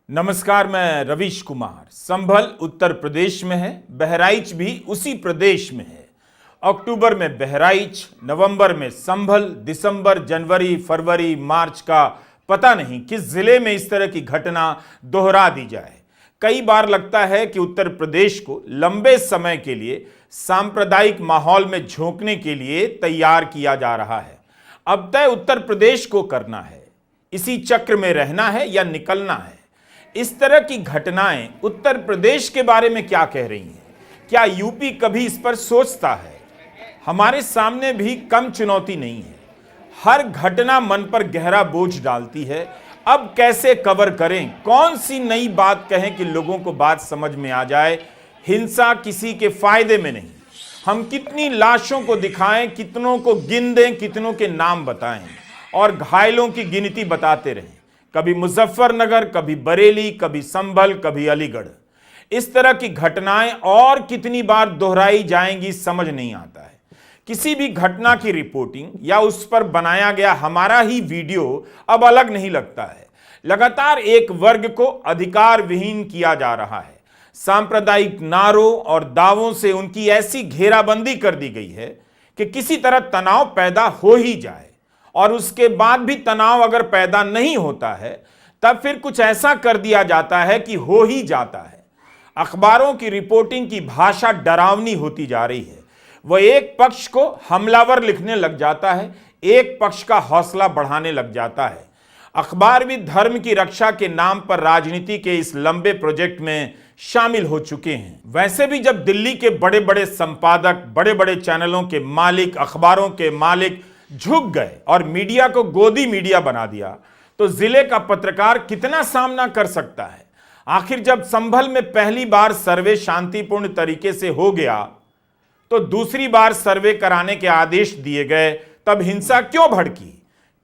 नमस्कार, मैं रवीश कुमार। संभल उत्तर प्रदेश में है, बहराइच भी उसी प्रदेश में है। अक्टूबर में बहराइच, नवंबर में संभल, दिसंबर, जनवरी, फरवरी, मार्च का पता नहीं किस जिले में इस तरह की घटना दोहरा दी जाए। कई बार लगता है कि उत्तर प्रदेश को लंबे समय के लिए सांप्रदायिक माहौल में झोंकने के लिए तैयार किया जा रहा है। अब तय उत्तर प्रदेश को करना है, इसी चक्र में रहना है या निकलना है। इस तरह की घटनाएं उत्तर प्रदेश के बारे में क्या कह रही हैं? क्या यूपी कभी इस पर सोचता है? हमारे सामने भी कम चुनौती नहीं है। हर घटना मन पर गहरा बोझ डालती है। अब कैसे कवर करें, कौन सी नई बात कहें कि लोगों को बात समझ में आ जाए। हिंसा किसी के फायदे में नहीं। हम कितनी लाशों को दिखाएं, कितनों को गिन दें, कितनों के नाम बताएं और घायलों की गिनती बताते रहें। कभी मुजफ्फरनगर, कभी बरेली, कभी संभल, कभी अलीगढ़। इस तरह की घटनाएं और कितनी बार दोहराई जाएंगी समझ नहीं आता है। किसी भी घटना की रिपोर्टिंग या उस पर बनाया गया हमारा ही वीडियो अब अलग नहीं लगता है। लगातार एक वर्ग को अधिकार विहीन किया जा रहा है। सांप्रदायिक नारों और दावों से उनकी ऐसी घेराबंदी कर दी गई है कि किसी तरह तनाव पैदा हो ही जाए, और उसके बाद भी तनाव अगर पैदा नहीं होता है तब फिर कुछ ऐसा कर दिया जाता है कि हो ही जाता है। अखबारों की रिपोर्टिंग की भाषा डरावनी होती जा रही है। वह एक पक्ष को हमलावर लिखने लग जाता है, एक पक्ष का हौसला बढ़ाने लग जाता है। अखबार भी धर्म की रक्षा के नाम पर राजनीति के इस लंबे प्रोजेक्ट में शामिल हो चुके हैं। वैसे भी जब दिल्ली के बड़े बड़े संपादक, बड़े बड़े चैनलों के मालिक, अखबारों के मालिक झुक गए और मीडिया को गोदी मीडिया बना दिया, तो जिले का पत्रकार कितना सामना कर सकता है? आखिर जब संभल में पहली बार सर्वे शांतिपूर्ण तरीके से हो गया तो दूसरी बार सर्वे कराने के आदेश दिए गए, तब हिंसा क्यों भड़की?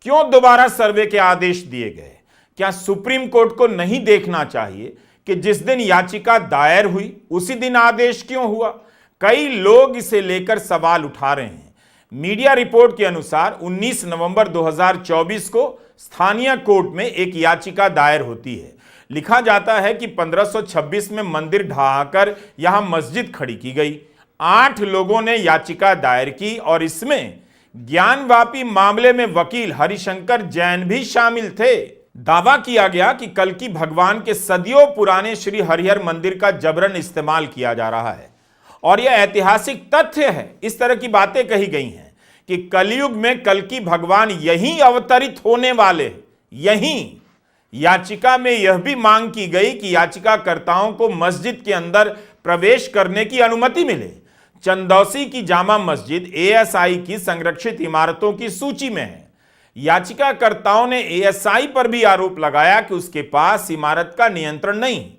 क्यों दोबारा सर्वे के आदेश दिए गए? क्या सुप्रीम कोर्ट को नहीं देखना चाहिए कि जिस दिन याचिका दायर हुई उसी दिन आदेश क्यों हुआ? कई लोग इसे लेकर सवाल उठा रहे हैं। मीडिया रिपोर्ट के अनुसार 19 नवंबर 2024 को स्थानीय कोर्ट में एक याचिका दायर होती है। लिखा जाता है कि 1526 में मंदिर ढहाकर यहां मस्जिद खड़ी की गई। 8 लोगों ने याचिका दायर की और इसमें ज्ञानवापी मामले में वकील हरिशंकर जैन भी शामिल थे। दावा किया गया कि कल्कि भगवान के सदियों पुराने श्री हरिहर मंदिर का जबरन इस्तेमाल किया जा रहा है और यह ऐतिहासिक तथ्य है। इस तरह की बातें कही गई हैं कि कलयुग में कल्कि भगवान यहीं अवतरित होने वाले हैं। यहीं याचिका में यह भी मांग की गई कि याचिकाकर्ताओं को मस्जिद के अंदर प्रवेश करने की अनुमति मिले। चंदौसी की जामा मस्जिद एएसआई की संरक्षित इमारतों की सूची में है। याचिकाकर्ताओं ने एएसआई पर भी आरोप लगाया कि उसके पास इमारत का नियंत्रण नहीं।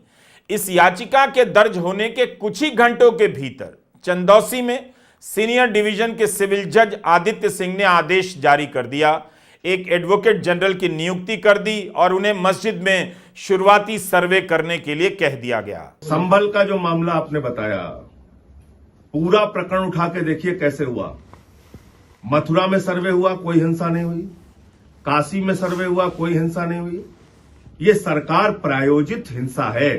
इस याचिका के दर्ज होने के कुछ ही घंटों के भीतर चंदौसी में सीनियर डिवीजन के सिविल जज आदित्य सिंह ने आदेश जारी कर दिया, एक एडवोकेट जनरल की नियुक्ति कर दी और उन्हें मस्जिद में शुरुआती सर्वे करने के लिए कह दिया गया। संभल का जो मामला आपने बताया, पूरा प्रकरण उठा के देखिए कैसे हुआ। मथुरा में सर्वे हुआ, कोई हिंसा नहीं हुई। काशी में सर्वे हुआ, कोई हिंसा नहीं हुई। ये सरकार प्रायोजित हिंसा है,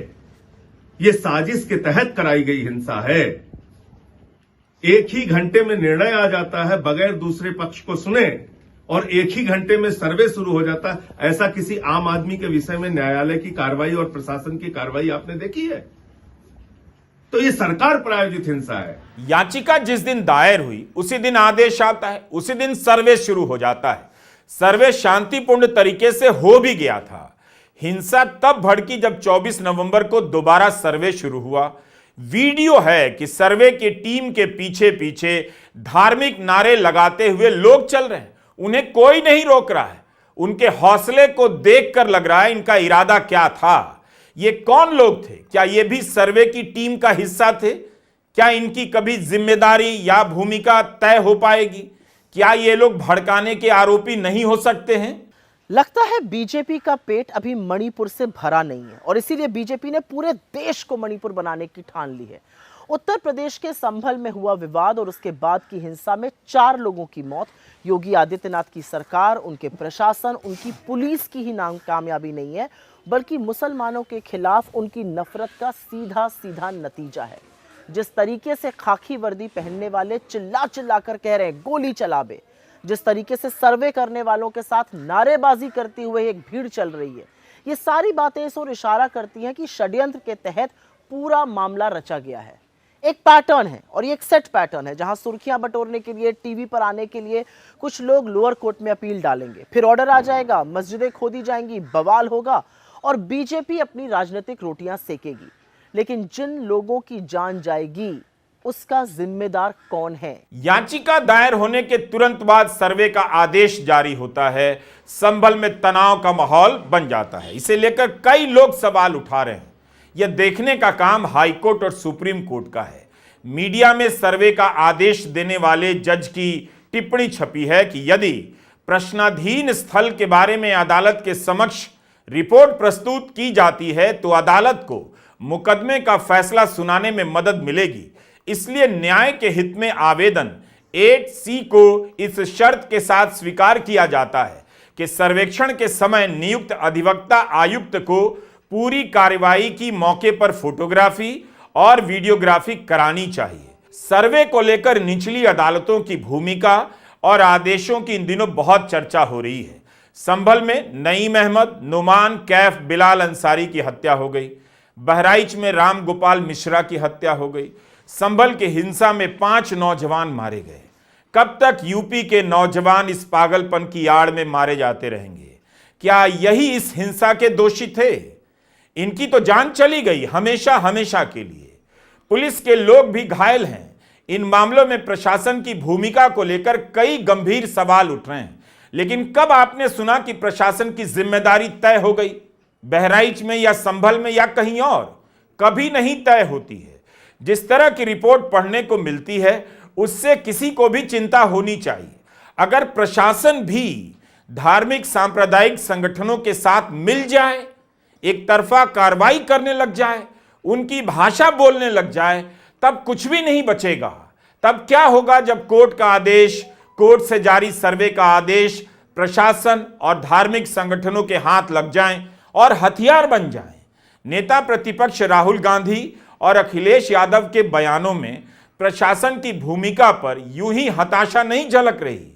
ये साजिश के तहत कराई गई हिंसा है। एक ही घंटे में निर्णय आ जाता है बगैर दूसरे पक्ष को सुने, और एक ही घंटे में सर्वे शुरू हो जाता है। ऐसा किसी आम आदमी के विषय में न्यायालय की कार्रवाई और प्रशासन की कार्रवाई आपने देखी है? तो ये सरकार प्रायोजित हिंसा है। याचिका जिस दिन दायर हुई उसी दिन आदेश आता है, उसी दिन सर्वे शुरू हो जाता है। सर्वे शांतिपूर्ण तरीके से हो भी गया था। हिंसा तब भड़की जब 24 नवंबर को दोबारा सर्वे शुरू हुआ। वीडियो है कि सर्वे की टीम के पीछे पीछे धार्मिक नारे लगाते हुए लोग चल रहे हैं। उन्हें कोई नहीं रोक रहा है। उनके हौसले को देखकर लग रहा है इनका इरादा क्या था। ये कौन लोग थे? क्या ये भी सर्वे की टीम का हिस्सा थे? क्या इनकी कभी जिम्मेदारी या भूमिका तय हो पाएगी? क्या ये लोग भड़काने के आरोपी नहीं हो सकते हैं? लगता है बीजेपी का पेट अभी मणिपुर से भरा नहीं है और इसीलिए बीजेपी ने पूरे देश को मणिपुर बनाने की ठान ली है। उत्तर प्रदेश के संभल में हुआ विवाद और उसके बाद की हिंसा में 4 लोगों की मौत। योगी आदित्यनाथ की सरकार, उनके प्रशासन, उनकी पुलिस की ही नाकामयाबी नहीं है, बल्कि मुसलमानों के खिलाफ उनकी नफरत का सीधा सीधा नतीजा है। जिस तरीके से खाकी वर्दी पहनने वाले चिल्ला चिल्ला कर कह रहे हैं गोली चलावे, जिस तरीके से सर्वे करने वालों के साथ नारेबाजी करते हुए एक भीड़ चल रही है, ये सारी बातें इस ओर इशारा करती हैं कि षड्यंत्र के तहत पूरा मामला रचा गया है। एक पैटर्न है और ये एक सेट पैटर्न है, जहां सुर्खियां बटोरने के लिए, टीवी पर आने के लिए कुछ लोग लोअर कोर्ट में अपील डालेंगे, फिर ऑर्डर आ जाएगा, मस्जिदें खोदी जाएंगी, बवाल होगा और बीजेपी अपनी राजनीतिक रोटियां सेकेगी। लेकिन जिन लोगों की जान जाएगी उसका जिम्मेदार कौन है? याचिका दायर होने के तुरंत बाद सर्वे का आदेश जारी होता है। संभल में तनाव का माहौल बन जाता है। इसे लेकर कई लोग सवाल उठा रहे हैं। यह देखने का काम हाईकोर्ट और सुप्रीम कोर्ट का है। मीडिया में सर्वे का आदेश देने वाले जज की टिप्पणी छपी है कि यदि प्रश्नाधीन स्थल के बारे में अदालत के समक्ष रिपोर्ट प्रस्तुत की जाती है तो अदालत को मुकदमे का फैसला सुनाने में मदद मिलेगी। इसलिए न्याय के हित में आवेदन 8C को इस शर्त के साथ स्वीकार किया जाता है कि सर्वेक्षण के समय नियुक्त अधिवक्ता आयुक्त को पूरी कार्रवाई की मौके पर फोटोग्राफी और वीडियोग्राफी करानी चाहिए। सर्वे को लेकर निचली अदालतों की भूमिका और आदेशों की इन दिनों बहुत चर्चा हो रही है। संभल में नईम अहमद, नुमान, कैफ, बिलाल अंसारी की हत्या हो गई। बहराइच में राम गोपाल मिश्रा की हत्या हो गई। संभल के हिंसा में 5 नौजवान मारे गए। कब तक यूपी के नौजवान इस पागलपन की आड़ में मारे जाते रहेंगे? क्या यही इस हिंसा के दोषी थे? इनकी तो जान चली गई हमेशा हमेशा के लिए। पुलिस के लोग भी घायल हैं। इन मामलों में प्रशासन की भूमिका को लेकर कई गंभीर सवाल उठ रहे हैं। लेकिन कब आपने सुना कि प्रशासन की जिम्मेदारी तय हो गई? बहराइच में या संभल में या कहीं और? कभी नहीं तय होती है। जिस तरह की रिपोर्ट पढ़ने को मिलती है उससे किसी को भी चिंता होनी चाहिए। अगर प्रशासन भी धार्मिक सांप्रदायिक संगठनों के साथ मिल जाए, एक तरफा कार्रवाई करने लग जाए, उनकी भाषा बोलने लग जाए, तब कुछ भी नहीं बचेगा। तब क्या होगा जब कोर्ट का आदेश, कोर्ट से जारी सर्वे का आदेश प्रशासन और धार्मिक संगठनों के हाथ लग जाएं और हथियार बन जाएं। नेता प्रतिपक्ष राहुल गांधी और अखिलेश यादव के बयानों में प्रशासन की भूमिका पर यूं ही हताशा नहीं झलक रही।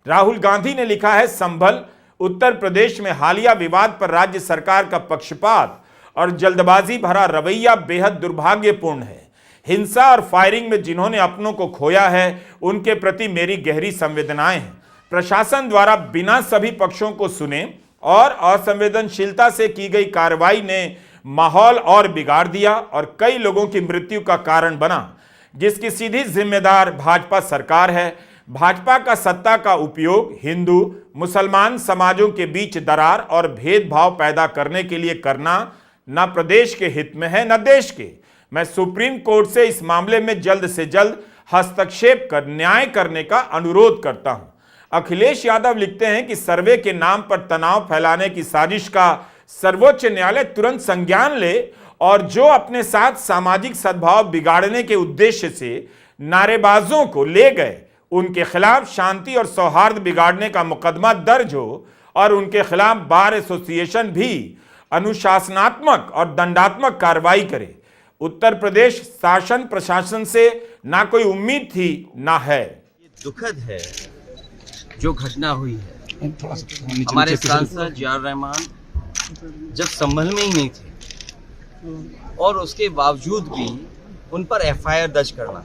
राहुल गांधी ने लिखा है, संभल उत्तर प्रदेश में हालिया विवाद पर राज्य सरकार का पक्षपात और जल्दबाजी भरा रवैया बेहद दुर्भाग्यपूर्ण है। हिंसा और फायरिंग में जिन्होंने अपनों को खोया है उनके प्रति मेरी गहरी संवेदनाएं हैं। प्रशासन द्वारा बिना सभी पक्षों को सुने और असंवेदनशीलता से की गई कार्रवाई ने माहौल और बिगाड़ दिया और कई लोगों की मृत्यु का कारण बना, जिसकी सीधी जिम्मेदार भाजपा सरकार है। भाजपा का सत्ता का उपयोग हिंदू मुसलमान समाजों के बीच दरार और भेदभाव पैदा करने के लिए करना न प्रदेश के हित में है न देश के। मैं सुप्रीम कोर्ट से इस मामले में जल्द से जल्द हस्तक्षेप कर न्याय करने का अनुरोध करता हूं। अखिलेश यादव लिखते हैं कि सर्वे के नाम पर तनाव फैलाने की साजिश का सर्वोच्च न्यायालय तुरंत संज्ञान ले और जो अपने साथ सामाजिक सद्भाव बिगाड़ने के उद्देश्य से नारेबाजों को ले गए उनके खिलाफ शांति और सौहार्द बिगाड़ने का मुकदमा दर्ज हो और उनके खिलाफ बार एसोसिएशन भी अनुशासनात्मक और दंडात्मक कार्रवाई करे। उत्तर प्रदेश शासन प्रशासन से ना कोई उम्मीद थी ना है। ये दुखद है जो घटना हुई है। हमारे सांसद जियाउर रहमान जब संभल में ही नहीं थे और उसके बावजूद भी उन पर FIR दर्ज करना,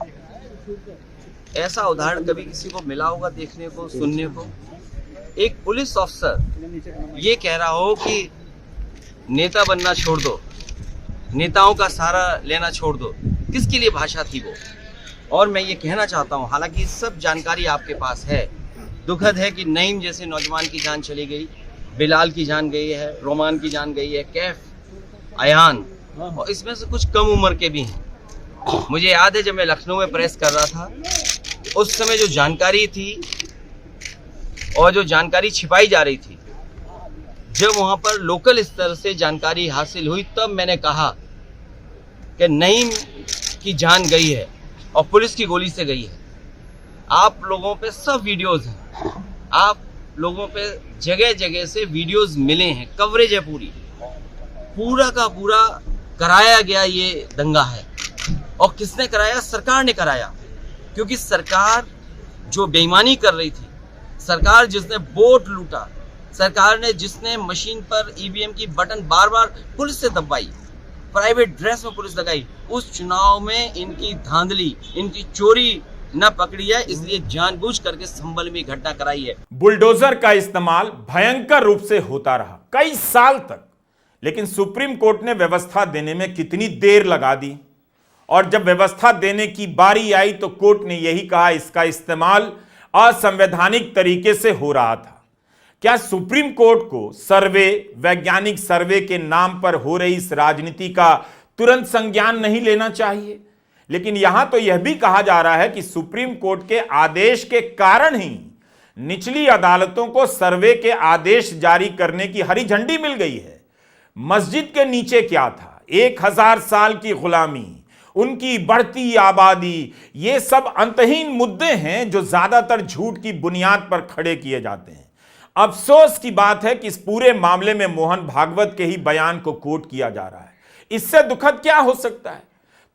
ऐसा उदाहरण कभी किसी को मिला होगा देखने को, सुनने को? एक पुलिस अफसर ये कह रहा हो कि नेता बनना छोड़ दो, नेताओं का सहारा लेना छोड़ दो, किसके लिए भाषा थी वो? और मैं ये कहना चाहता हूँ, हालांकि सब जानकारी आपके पास है, दुखद है कि नईम जैसे नौजवान की जान चली गई, बिलाल की जान गई है, रोमान की जान गई है, कैफ, अयान, और इसमें से कुछ कम उम्र के भी हैं। मुझे याद है जब मैं लखनऊ में प्रेस कर रहा था, उस समय जो जानकारी थी और जो जानकारी छिपाई जा रही थी, जब वहां पर लोकल स्तर से जानकारी हासिल हुई तब मैंने कहा कि नईम की जान गई है और पुलिस की गोली से गई है। आप लोगों पे सब वीडियोस हैं, आप लोगों पे जगह जगह से वीडियोस मिले हैं, कवरेज है पूरी। पूरा का पूरा कराया गया ये दंगा है। और किसने कराया? सरकार ने कराया, क्योंकि सरकार जो बेईमानी कर रही थी, सरकार जिसने वोट लूटा, सरकार ने जिसने मशीन पर ईवीएम की बटन बार बार पुलिस से दबाई, प्राइवेट ड्रेस में पुलिस लगाई, उस चुनाव में इनकी धांधली, इनकी चोरी न पकड़ी है, इसलिए जानबूझ करके संभल में घटना कराई है। बुलडोजर का इस्तेमाल भयंकर रूप से होता रहा कई साल तक, लेकिन सुप्रीम कोर्ट ने व्यवस्था देने में कितनी देर लगा दी, और जब व्यवस्था देने की बारी आई तो कोर्ट ने यही कहा इसका इस्तेमाल असंवैधानिक तरीके से हो रहा था। क्या सुप्रीम कोर्ट को सर्वे, वैज्ञानिक सर्वे के नाम पर हो रही इस राजनीति का तुरंत संज्ञान नहीं लेना चाहिए? लेकिन यहां तो यह भी कहा जा रहा है कि सुप्रीम कोर्ट के आदेश के कारण ही निचली अदालतों को सर्वे के आदेश जारी करने की हरी झंडी मिल गई है। मस्जिद के नीचे क्या था? 1000 साल की गुलामी, उनकी बढ़ती आबादी, ये सब अंतहीन मुद्दे हैं जो ज्यादातर झूठ की बुनियाद पर खड़े किए जाते हैं। अफसोस की बात है कि इस पूरे मामले में मोहन भागवत के ही बयान को कोट किया जा रहा है। इससे दुखद क्या हो सकता है?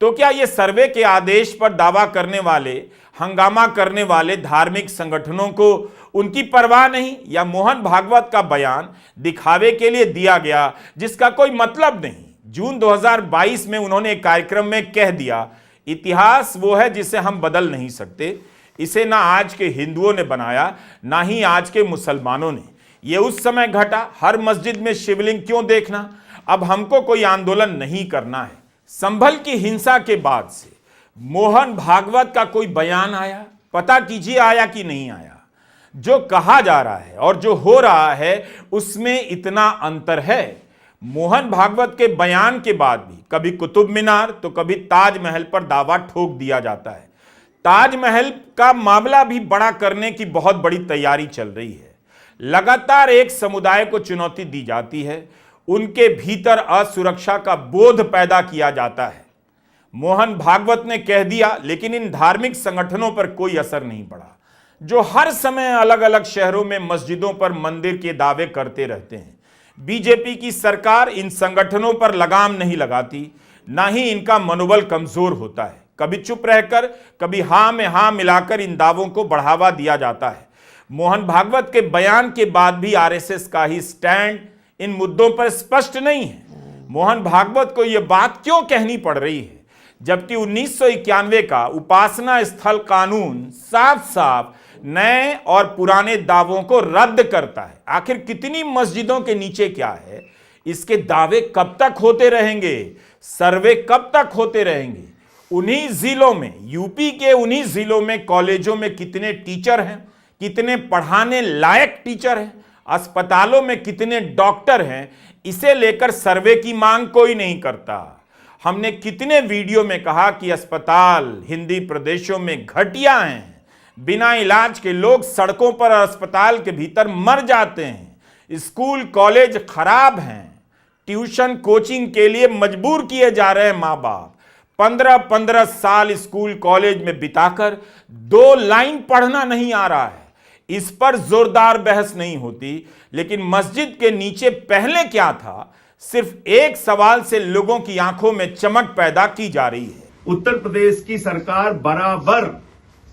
तो क्या ये सर्वे के आदेश पर दावा करने वाले, हंगामा करने वाले धार्मिक संगठनों को उनकी परवाह नहीं, या मोहन भागवत का बयान दिखावे के लिए दिया गया जिसका कोई मतलब नहीं? जून 2022 में उन्होंने एक कार्यक्रम में कह दिया, इतिहास वो है जिसे हम बदल नहीं सकते, इसे ना आज के हिंदुओं ने बनाया ना ही आज के मुसलमानों ने। ये उस समय घटा, हर मस्जिद में शिवलिंग क्यों देखना? अब हमको कोई आंदोलन नहीं करना है। संभल की हिंसा के बाद से मोहन भागवत का कोई बयान आया? पता कीजिए आया कि नहीं आया। जो कहा जा रहा है और जो हो रहा है उसमें इतना अंतर है। मोहन भागवत के बयान के बाद भी कभी कुतुब मीनार तो कभी ताजमहल पर दावा ठोक दिया जाता है। ताजमहल का मामला भी बड़ा करने की बहुत बड़ी तैयारी चल रही है। लगातार एक समुदाय को चुनौती दी जाती है, उनके भीतर असुरक्षा का बोध पैदा किया जाता है। मोहन भागवत ने कह दिया, लेकिन इन धार्मिक संगठनों पर कोई असर नहीं पड़ा, जो हर समय अलग अलग शहरों में मस्जिदों पर मंदिर के दावे करते रहते हैं। बीजेपी की सरकार इन संगठनों पर लगाम नहीं लगाती, ना ही इनका मनोबल कमजोर होता है। कभी चुप रहकर, कभी हां में हां मिलाकर इन दावों को बढ़ावा दिया जाता है। मोहन भागवत के बयान के बाद भी आरएसएस का ही स्टैंड इन मुद्दों पर स्पष्ट नहीं है। मोहन भागवत को यह बात क्यों कहनी पड़ रही है, जबकि 1991 का उपासना स्थल कानून साफ साफ नए और पुराने दावों को रद्द करता है। आखिर कितनी मस्जिदों के नीचे क्या है? इसके दावे कब तक होते रहेंगे? सर्वे कब तक होते रहेंगे? उन्हीं जिलों में, यूपी के उन्हीं जिलों में कॉलेजों में कितने टीचर हैं, कितने पढ़ाने लायक टीचर हैं, अस्पतालों में कितने डॉक्टर हैं, इसे लेकर सर्वे की मांग कोई नहीं करता। हमने कितने वीडियो में कहा कि अस्पताल हिंदी प्रदेशों में घटिया हैं, बिना इलाज के लोग सड़कों पर और अस्पताल के भीतर मर जाते हैं, स्कूल कॉलेज खराब हैं, ट्यूशन कोचिंग के लिए मजबूर किए जा रहे हैं माँ बाप। 15-15 साल स्कूल कॉलेज में बिताकर 2 लाइन पढ़ना नहीं आ रहा है। इस पर जोरदार बहस नहीं होती, लेकिन मस्जिद के नीचे पहले क्या था, सिर्फ एक सवाल से लोगों की आंखों में चमक पैदा की जा रही है। उत्तर प्रदेश की सरकार बराबर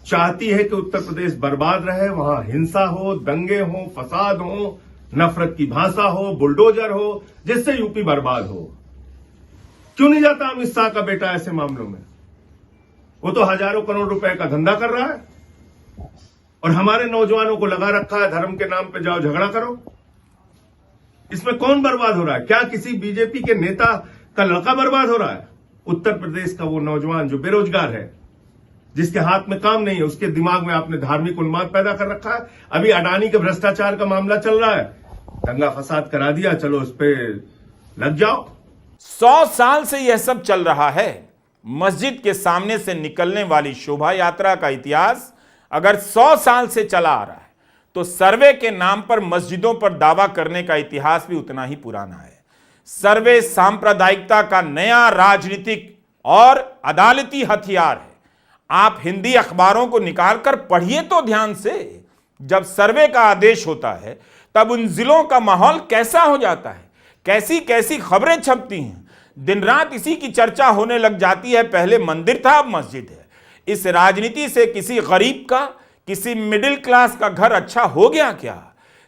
चाहती है कि उत्तर प्रदेश बर्बाद रहे, वहां हिंसा हो, दंगे हो, फसाद हो, नफरत की भाषा हो, बुलडोजर हो, जिससे यूपी बर्बाद हो। क्यों नहीं जाता अमित शाह का बेटा ऐसे मामलों में? वो तो हजारों करोड़ रुपए का धंधा कर रहा है और हमारे नौजवानों को लगा रखा है धर्म के नाम पे जाओ झगड़ा करो। इसमें कौन बर्बाद हो रहा है? क्या किसी बीजेपी के नेता का लड़का बर्बाद हो रहा है? उत्तर प्रदेश का वो नौजवान जो बेरोजगार है, जिसके हाथ में काम नहीं है, उसके दिमाग में आपने धार्मिक उन्माद पैदा कर रखा है। अभी अडानी के भ्रष्टाचार का मामला चल रहा है, दंगा फसाद करा दिया, चलो उस पे लग जाओ। 100 साल से यह सब चल रहा है। मस्जिद के सामने से निकलने वाली शोभा यात्रा का इतिहास अगर 100 साल से चला आ रहा है, तो सर्वे के नाम पर मस्जिदों पर दावा करने का इतिहास भी उतना ही पुराना है। सर्वे सांप्रदायिकता का नया राजनीतिक और अदालती हथियार है। आप हिंदी अखबारों को निकालकर पढ़िए तो ध्यान से। जब सर्वे का आदेश होता है तब उन जिलों का माहौल कैसा हो जाता है, कैसी कैसी खबरें छपती हैं, दिन रात इसी की चर्चा होने लग जाती है। पहले मंदिर था, अब मस्जिद है। इस राजनीति से किसी गरीब का, किसी मिडिल क्लास का घर अच्छा हो गया क्या?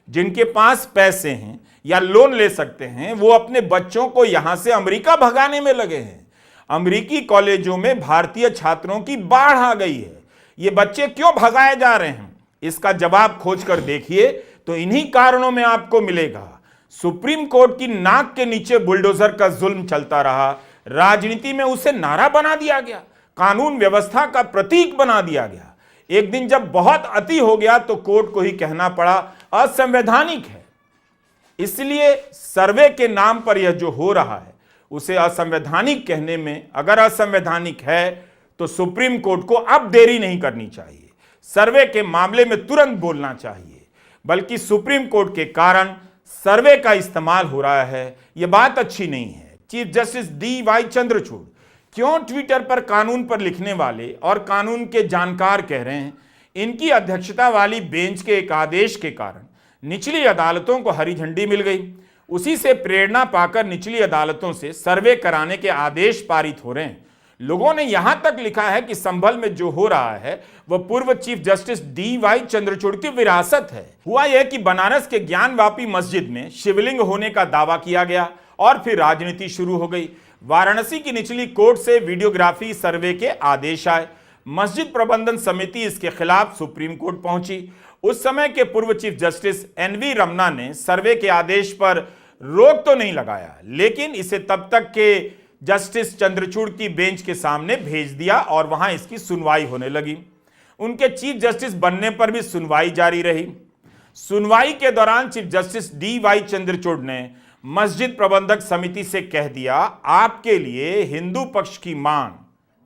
जिनके पास पैसे हैं या लोन ले सकते हैं, वो अपने बच्चों को यहां से अमेरिका भगाने में लगे हैं। अमेरिकी कॉलेजों में भारतीय छात्रों की बाढ़ आ गई है। ये बच्चे क्यों भगाए जा रहे हैं? इसका जवाब खोज कर देखिए तो इन्हीं कारणों में आपको मिलेगा। सुप्रीम कोर्ट की नाक के नीचे बुलडोजर का जुल्म चलता रहा, राजनीति में उसे नारा बना दिया गया, कानून व्यवस्था का प्रतीक बना दिया गया। एक दिन जब बहुत अति हो गया तो कोर्ट को ही कहना पड़ा असंवैधानिक है। इसलिए सर्वे के नाम पर यह जो हो रहा है उसे असंवैधानिक कहने में, अगर असंवैधानिक है तो सुप्रीम कोर्ट को अब देरी नहीं करनी चाहिए, सर्वे के मामले में तुरंत बोलना चाहिए। बल्कि सुप्रीम कोर्ट के कारण सर्वे का इस्तेमाल हो रहा है, यह बात अच्छी नहीं है। चीफ जस्टिस DY चंद्रचूड़ क्यों ट्विटर पर कानून पर लिखने वाले और कानून के जानकार कह रहे हैं, इनकी अध्यक्षता वाली बेंच के एक आदेश के कारण निचली अदालतों को हरी झंडी मिल गई। उसी से प्रेरणा पाकर निचली अदालतों से सर्वे कराने के आदेश पारित हो रहे हैं। लोगों ने यहां तक लिखा है कि संभल में जो हो रहा है वह पूर्व चीफ जस्टिस DY चंद्रचूड़ की विरासत है। हुआ यह कि बनारस के ज्ञानवापी मस्जिद में शिवलिंग होने का दावा किया गया और फिर राजनीति शुरू हो गई। वाराणसी की निचली कोर्ट से वीडियोग्राफी सर्वे के आदेश आए। मस्जिद प्रबंधन समिति इसके खिलाफ सुप्रीम कोर्ट पहुंची। उस समय के पूर्व चीफ जस्टिस NV रमना ने सर्वे के आदेश पर रोक तो नहीं लगाया, लेकिन इसे तब तक के जस्टिस चंद्रचूड़ की बेंच के सामने भेज दिया और वहां इसकी सुनवाई होने लगी। उनके चीफ जस्टिस बनने पर भी सुनवाई जारी रही। सुनवाई के दौरान चीफ जस्टिस DY चंद्रचूड़ ने मस्जिद प्रबंधक समिति से कह दिया, आपके लिए हिंदू पक्ष की मांग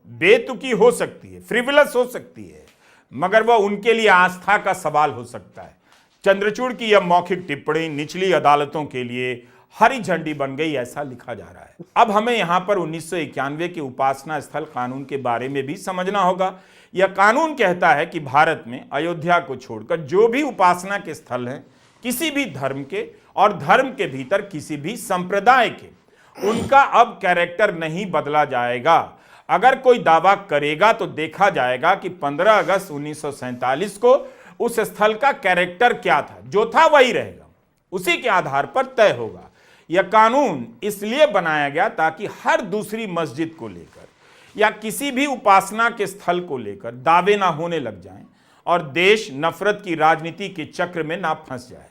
बेतुकी हो सकती है, फ्रिवलस हो सकती है, मगर वह उनके लिए आस्था का सवाल हो सकता है। चंद्रचूड़ की यह मौखिक टिप्पणी निचली अदालतों के लिए हरी झंडी बन गई, ऐसा लिखा जा रहा है। अब हमें यहां पर 1991 के उपासना स्थल कानून के बारे में भी समझना होगा। यह कानून कहता है कि भारत में अयोध्या को छोड़कर जो भी उपासना के स्थल हैं, किसी भी धर्म के और धर्म के भीतर किसी भी संप्रदाय के, उनका अब कैरेक्टर नहीं बदला जाएगा। अगर कोई दावा करेगा तो देखा जाएगा कि 15 अगस्त 1947 को उस स्थल का कैरेक्टर क्या था, जो था वही रहेगा, उसी के आधार पर तय होगा। यह कानून इसलिए बनाया गया ताकि हर दूसरी मस्जिद को लेकर या किसी भी उपासना के स्थल को लेकर दावे ना होने लग जाएं और देश नफरत की राजनीति के चक्र में ना फंस जाए।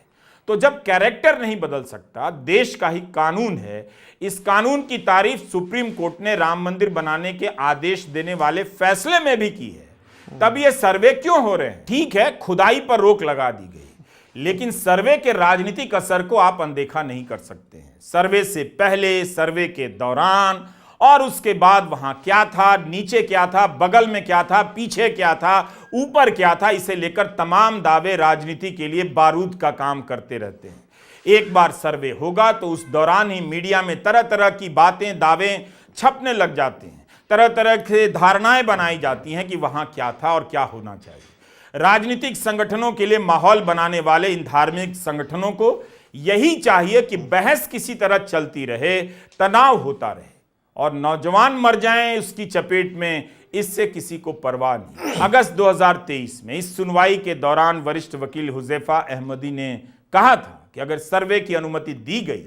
तो जब कैरेक्टर नहीं बदल सकता, देश का ही कानून है। इस कानून की तारीफ सुप्रीम कोर्ट ने राम मंदिर बनाने के आदेश देने वाले फैसले में भी की है। तब ये सर्वे क्यों हो रहे हैं? ठीक है, खुदाई पर रोक लगा दी गई, लेकिन सर्वे के राजनीतिक असर को आप अनदेखा नहीं कर सकते हैं। सर्वे से पहले, सर्वे के दौरान और उसके बाद वहां क्या था, नीचे क्या था, बगल में क्या था, पीछे क्या था, ऊपर क्या था, इसे लेकर तमाम दावे राजनीति के लिए बारूद का काम करते रहते हैं। एक बार सर्वे होगा तो उस दौरान ही मीडिया में तरह तरह की बातें, दावे छपने लग जाते हैं, तरह तरह से धारणाएं बनाई जाती हैं कि वहां क्या था और क्या होना चाहिए। राजनीतिक संगठनों के लिए माहौल बनाने वाले इन धार्मिक संगठनों को यही चाहिए कि बहस किसी तरह चलती रहे, तनाव होता रहे और नौजवान मर जाएं उसकी चपेट में, इससे किसी को परवाह नहीं। अगस्त 2023 में इस सुनवाई के दौरान वरिष्ठ वकील हुजैफा अहमदी ने कहा था कि अगर सर्वे की अनुमति दी गई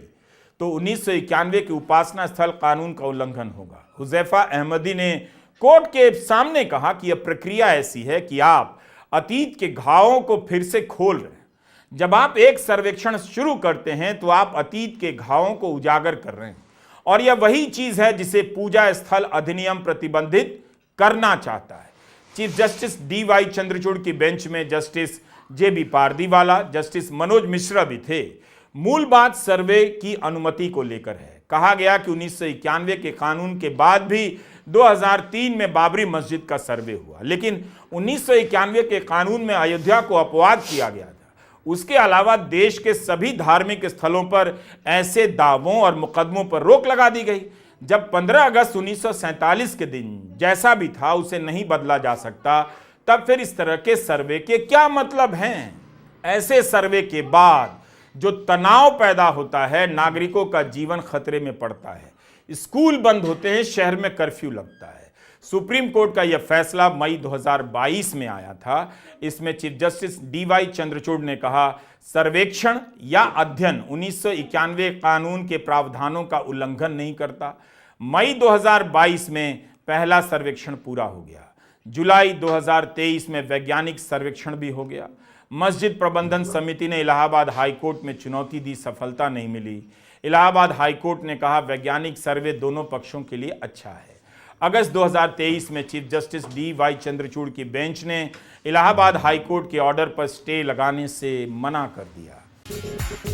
तो 1991 के उपासना स्थल कानून का उल्लंघन होगा। हुजैफा अहमदी ने कोर्ट के सामने कहा कि यह प्रक्रिया ऐसी है कि आप अतीत के घावों को फिर से खोल रहे हैं। जब आप एक सर्वेक्षण शुरू करते हैं तो आप अतीत के घावों को उजागर कर रहे हैं और यह वही चीज है जिसे पूजा स्थल अधिनियम प्रतिबंधित करना चाहता है। चीफ जस्टिस DY चंद्रचूड़ की बेंच में justice JB Pardiwala, justice Manoj Mishra भी थे। मूल बात सर्वे की अनुमति को लेकर है। कहा गया कि 1991 के कानून के बाद भी 2003 में बाबरी मस्जिद का सर्वे हुआ, लेकिन 1991 के कानून में अयोध्या को अपवाद किया गया था। उसके अलावा देश के सभी धार्मिक स्थलों पर ऐसे दावों और मुकदमों पर रोक लगा दी गई। जब 15 अगस्त 1947 के दिन जैसा भी था उसे नहीं बदला जा सकता, तब फिर इस तरह के सर्वे के क्या मतलब हैं? ऐसे सर्वे के बाद जो तनाव पैदा होता है, नागरिकों का जीवन खतरे में पड़ता है, स्कूल बंद होते हैं, शहर में कर्फ्यू लगता है। सुप्रीम कोर्ट का यह फैसला मई 2022 में आया था। इसमें चीफ जस्टिस DY चंद्रचूड़ ने कहा, सर्वेक्षण या अध्ययन 1991 कानून के प्रावधानों का उल्लंघन नहीं करता। मई 2022 में पहला सर्वेक्षण पूरा हो गया। जुलाई 2023 में वैज्ञानिक सर्वेक्षण भी हो गया। मस्जिद प्रबंधन समिति ने इलाहाबाद हाईकोर्ट में चुनौती दी, सफलता नहीं मिली। इलाहाबाद हाईकोर्ट ने कहा वैज्ञानिक सर्वे दोनों पक्षों के लिए अच्छा है। अगस्त 2023 में चीफ जस्टिस DY चंद्रचूड़ की बेंच ने इलाहाबाद हाईकोर्ट के ऑर्डर पर स्टे लगाने से मना कर दिया।